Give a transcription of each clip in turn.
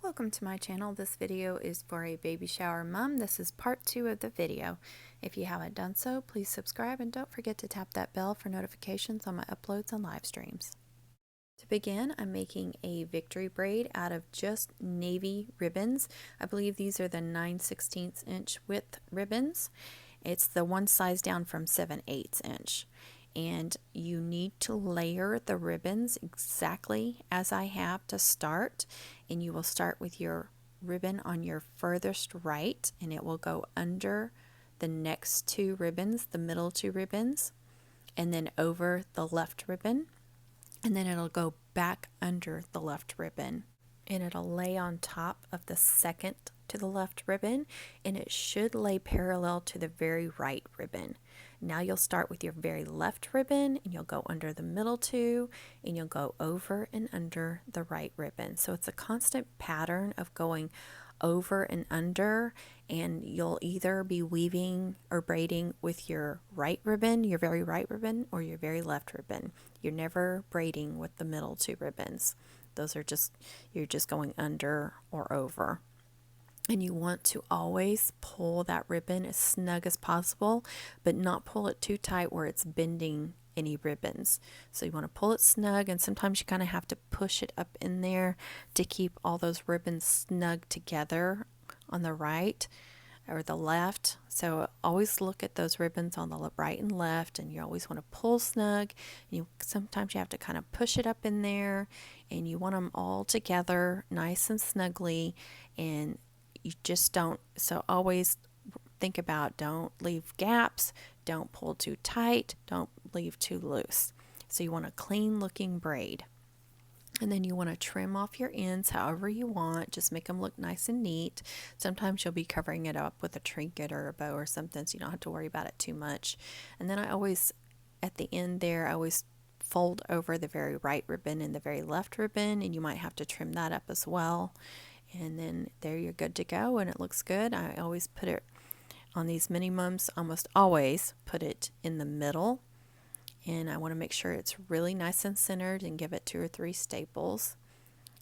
Welcome to my channel. This video is for a baby shower mom. This is part 2 of the video. If you haven't done so, please subscribe and don't forget to tap that bell for notifications on my uploads and live streams. To begin, I'm making a victory braid out of just navy ribbons. I believe these are the 9/16 inch width ribbons. It's the one size down from 7/8 inch. And you need to layer the ribbons exactly as I have to start. And you will start with your ribbon on your furthest right, and it will go under the next two ribbons, the middle two ribbons, and then over the left ribbon, and then it'll go back under the left ribbon, and it'll lay on top of the second to the left ribbon, and it should lay parallel to the very right ribbon. Now you'll start with your very left ribbon, and you'll go under the middle two, and you'll go over and under the right ribbon. So it's a constant pattern of going over and under, and you'll either be weaving or braiding with your right ribbon, your very right ribbon, or your very left ribbon. You're never braiding with the middle two ribbons. Those are just, you're just going under or over. And you want to always pull that ribbon as snug as possible, but not pull it too tight where it's bending any ribbons. So you want to pull it snug, and sometimes you kind of have to push it up in there to keep all those ribbons snug together on the right or the left. So always look at those ribbons on the right and left, and you always want to pull snug. Sometimes you have to kind of push it up in there, and you want them all together nice and snugly, and you just don't, so always think about, don't leave gaps, don't pull too tight, don't leave too loose. So you want a clean looking braid. And then you want to trim off your ends however you want, just make them look nice and neat. Sometimes you'll be covering it up with a trinket or a bow or something, so you don't have to worry about it too much. And then I always, at the end there, I always fold over the very right ribbon and the very left ribbon, and you might have to trim that up as well. And then there you're good to go, and it looks good. I always put it on these minimums, almost always put it in the middle, and I want to make sure it's really nice and centered and give it 2 or 3 staples,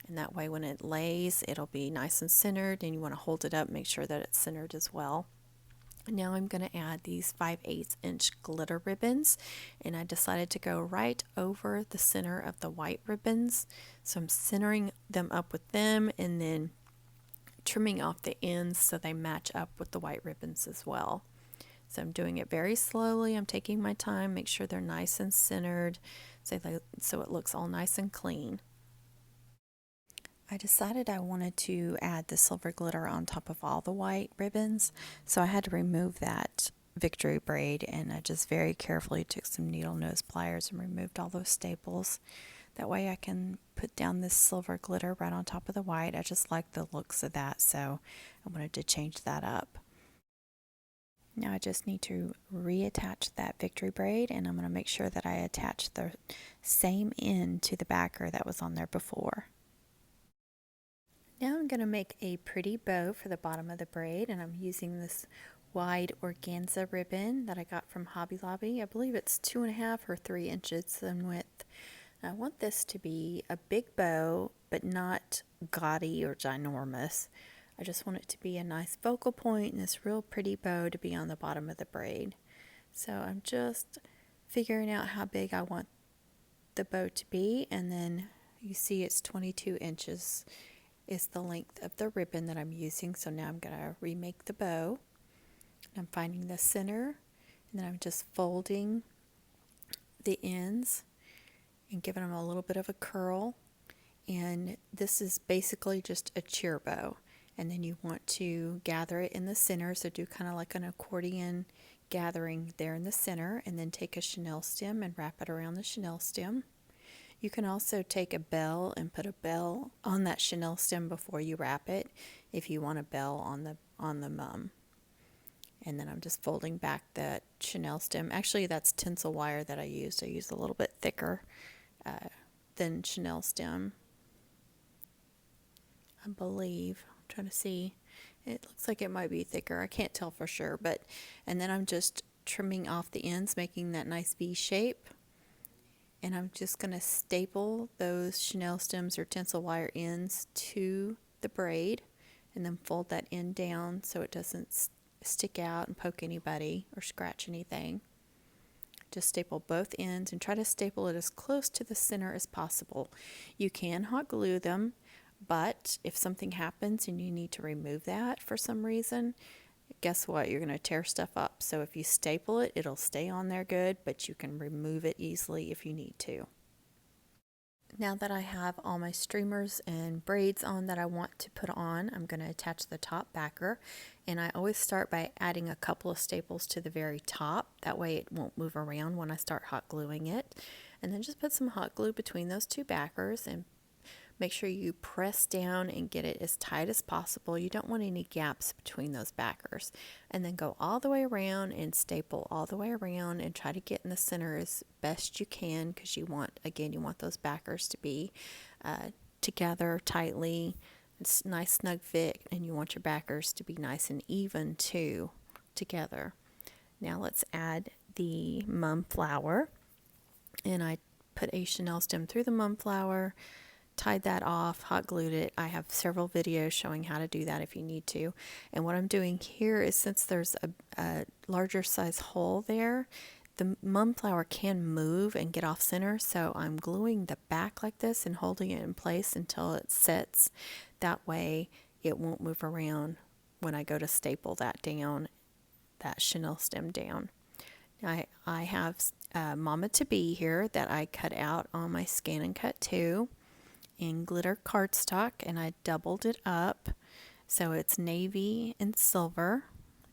and that way when it lays it'll be nice and centered, and you want to hold it up, make sure that it's centered as well. Now I'm going to add these 5/8 inch glitter ribbons, and I decided to go right over the center of the white ribbons. So I'm centering them up with them and then trimming off the ends so they match up with the white ribbons as well. So I'm doing it very slowly. I'm taking my time, make sure they're nice and centered so it looks all nice and clean. I decided I wanted to add the silver glitter on top of all the white ribbons, so I had to remove that victory braid, and I just very carefully took some needle nose pliers and removed all those staples. That way I can put down this silver glitter right on top of the white. I just like the looks of that, so I wanted to change that up. Now I just need to reattach that victory braid, and I'm going to make sure that I attach the same end to the backer that was on there before. Now I'm going to make a pretty bow for the bottom of the braid, and I'm using this wide organza ribbon that I got from Hobby Lobby. I believe it's 2.5 or 3 inches in width. I want this to be a big bow, but not gaudy or ginormous. I just want it to be a nice focal point and this real pretty bow to be on the bottom of the braid. So I'm just figuring out how big I want the bow to be, and then you see it's 22 inches is the length of the ribbon that I'm using. So now I'm going to remake the bow. I'm finding the center, and then I'm just folding the ends and giving them a little bit of a curl. And this is basically just a cheer bow, and then you want to gather it in the center, so do kind of like an accordion gathering there in the center, and then take a chenille stem and wrap it around the chenille stem. You can also take a bell and put a bell on that chenille stem before you wrap it if you want a bell on the mum. And then I'm just folding back that chenille stem. Actually, that's tinsel wire that I used. I used a little bit thicker than chenille stem, I believe. I'm trying to see. It looks like it might be thicker. I can't tell for sure, and then I'm just trimming off the ends, making that nice V shape. And I'm just going to staple those chenille stems or tinsel wire ends to the braid and then fold that end down so it doesn't stick out and poke anybody or scratch anything. Just staple both ends and try to staple it as close to the center as possible. You can hot glue them, but if something happens and you need to remove that for some reason, guess what? You're going to tear stuff up. So if you staple it, it'll stay on there good, but you can remove it easily if you need to. Now that I have all my streamers and braids on that I want to put on, I'm going to attach the top backer, and I always start by adding a couple of staples to the very top. That way it won't move around when I start hot gluing it. And then just put some hot glue between those two backers and make sure you press down and get it as tight as possible. You don't want any gaps between those backers. And then go all the way around and staple all the way around and try to get in the center as best you can, because you want those backers to be together tightly. It's nice snug fit, and you want your backers to be nice and even too together. Now let's add the mum flower, and I put a chenille stem through the mum flower, tied that off, hot glued it. I have several videos showing how to do that if you need to. And what I'm doing here is, since there's a larger size hole there, the mum flower can move and get off center, so I'm gluing the back like this and holding it in place until it sets. That way it won't move around when I go to staple that down, that chenille stem down. I have Mama to Be here that I cut out on my Scan and Cut 2 in glitter cardstock, and I doubled it up so it's navy and silver,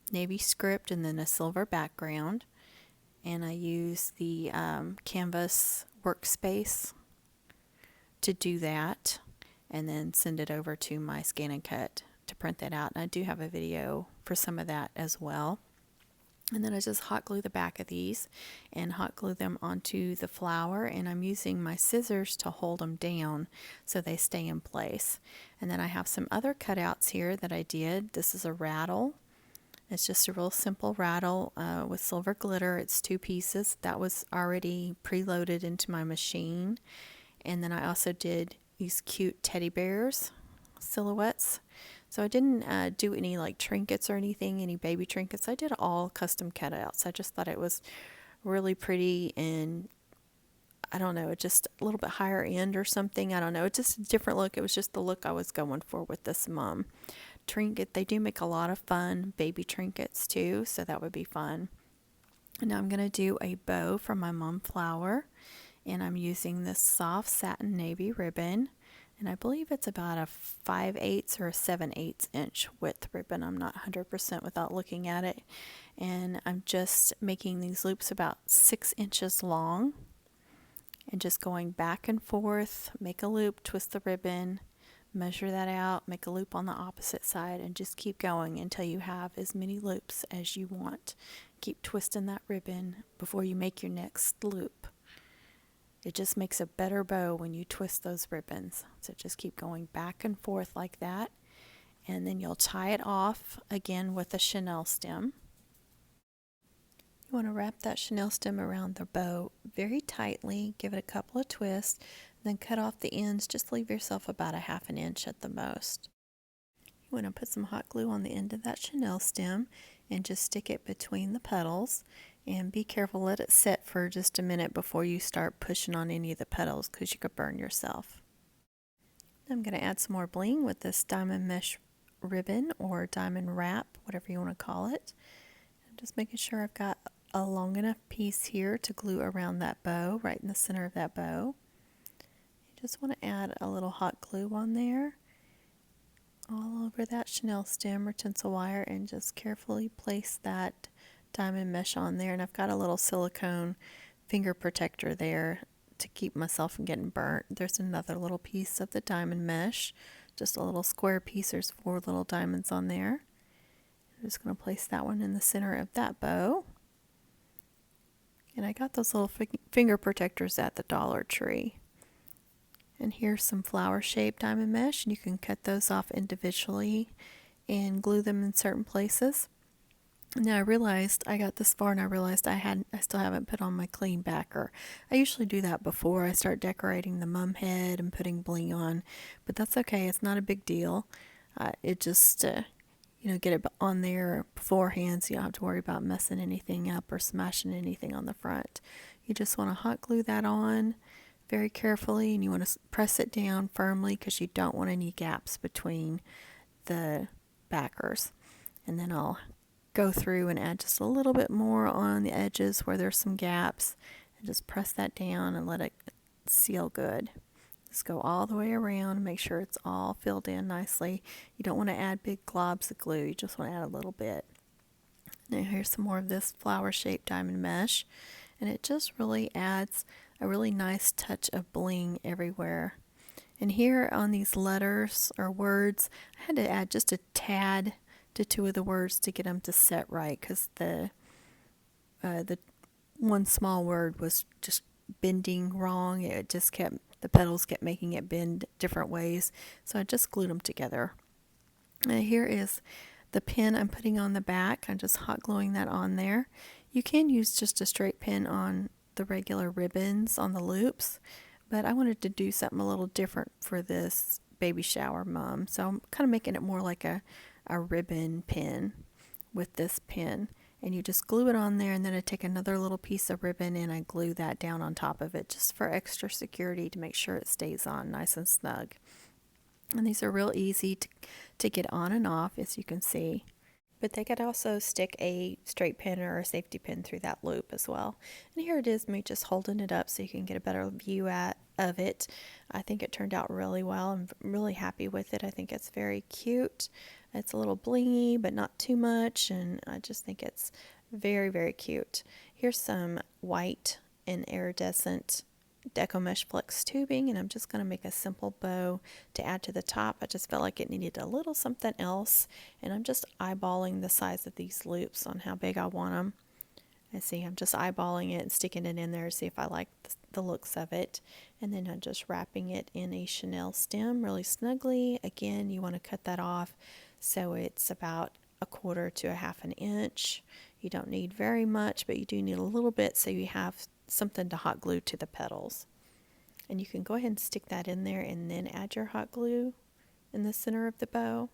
navy script and then a silver background. And I use the canvas workspace to do that, and then send it over to my Scan and Cut to print that out. And I do have a video for some of that as well. And then I just hot glue the back of these and hot glue them onto the flower, and I'm using my scissors to hold them down so they stay in place. And then I have some other cutouts here that I did. This is a rattle. It's just a real simple rattle with silver glitter. It's 2 pieces. That was already preloaded into my machine. And then I also did these cute teddy bears silhouettes. So I didn't do any like trinkets or anything, any baby trinkets. I did all custom cutouts. I just thought it was really pretty, and I don't know, just a little bit higher end or something. I don't know. It's just a different look. It was just the look I was going for with this mum. Trinket, they do make a lot of fun baby trinkets too, so that would be fun. And now I'm going to do a bow from my mum flower, and I'm using this soft satin navy ribbon. And I believe it's about a 5/8 or a 7/8 inch width ribbon. I'm not 100% without looking at it. And I'm just making these loops about 6 inches long and just going back and forth. Make a loop, twist the ribbon, measure that out, make a loop on the opposite side, and just keep going until you have as many loops as you want. Keep twisting that ribbon before you make your next loop. It just makes a better bow when you twist those ribbons. So just keep going back and forth like that. And then you'll tie it off again with a chenille stem. You want to wrap that chenille stem around the bow very tightly, give it a couple of twists, then cut off the ends. Just leave yourself about a 1/2 inch at the most. You want to put some hot glue on the end of that chenille stem and just stick it between the petals. And be careful, let it set for just a minute before you start pushing on any of the petals, because you could burn yourself. I'm going to add some more bling with this diamond mesh ribbon or diamond wrap, whatever you want to call it. I'm just making sure I've got a long enough piece here to glue around that bow, right in the center of that bow. You just want to add a little hot glue on there, all over that chenille stem or tinsel wire, and just carefully place that diamond mesh on there. And I've got a little silicone finger protector there to keep myself from getting burnt. There's another little piece of the diamond mesh, just a little square piece. There's 4 little diamonds on there. I'm just going to place that one in the center of that bow. And I got those little finger protectors at the Dollar Tree. And here's some flower shaped diamond mesh, and you can cut those off individually and glue them in certain places. Now I realized I got this far and I realized I still haven't put on my clean backer. I usually do that before I start decorating the mum head and putting bling on, but that's okay. It's not a big deal. It just get it on there beforehand so you don't have to worry about messing anything up or smashing anything on the front. You just want to hot glue that on very carefully, and you want to press it down firmly because you don't want any gaps between the backers. And then I'll go through and add just a little bit more on the edges where there's some gaps, and just press that down and let it seal good. Just go all the way around and make sure it's all filled in nicely. You don't want to add big globs of glue, you just want to add a little bit. Now here's some more of this flower shaped diamond mesh, and it just really adds a really nice touch of bling everywhere. And here on these letters or words, I had to add just a tad to two of the words to get them to set right, because the one small word was just bending wrong. The petals kept making it bend different ways, so I just glued them together. And here is the pin I'm putting on the back. I'm just hot gluing that on there. You can use just a straight pin on the regular ribbons on the loops, but I wanted to do something a little different for this baby shower mum, so I'm kind of making it more like a ribbon pin with this pin. And you just glue it on there, and then I take another little piece of ribbon and I glue that down on top of it just for extra security to make sure it stays on nice and snug. And these are real easy to get on and off, as you can see. But they could also stick a straight pin or a safety pin through that loop as well. And here it is, me just holding it up so you can get a better view of it. I think it turned out really well. I'm really happy with it. I think it's very cute. It's a little blingy, but not too much, and I just think it's very, very cute. Here's some white and iridescent Deco Mesh Flex tubing, and I'm just going to make a simple bow to add to the top. I just felt like it needed a little something else, and I'm just eyeballing the size of these loops on how big I want them. I see I'm just eyeballing it and sticking it in there to see if I like the looks of it. And then I'm just wrapping it in a chenille stem really snugly. Again, you want to cut that off so it's about 1/4 to 1/2 inch. You don't need very much, but you do need a little bit so you have something to hot glue to the petals. And you can go ahead and stick that in there and then add your hot glue in the center of the bow.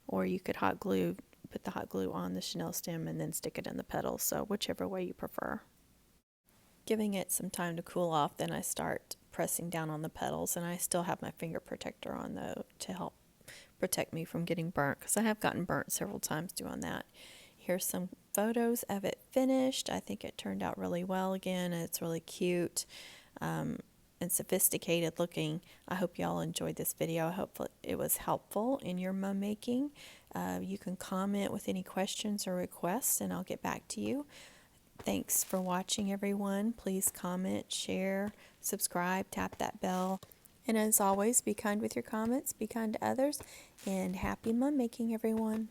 Or you could put the hot glue on the chenille stem and then stick it in the petals, so whichever way you prefer. Giving it some time to cool off, then I start pressing down on the petals, and I still have my finger protector on though to help protect me from getting burnt, because I have gotten burnt several times doing that. Here's some photos of it finished. I think it turned out really well again, and it's really cute and sophisticated looking. I hope y'all enjoyed this video. I hope it was helpful in your mum making. You can comment with any questions or requests, and I'll get back to you. Thanks for watching, everyone. Please comment, share, subscribe, tap that bell. And as always, be kind with your comments, be kind to others, and happy mum making, everyone.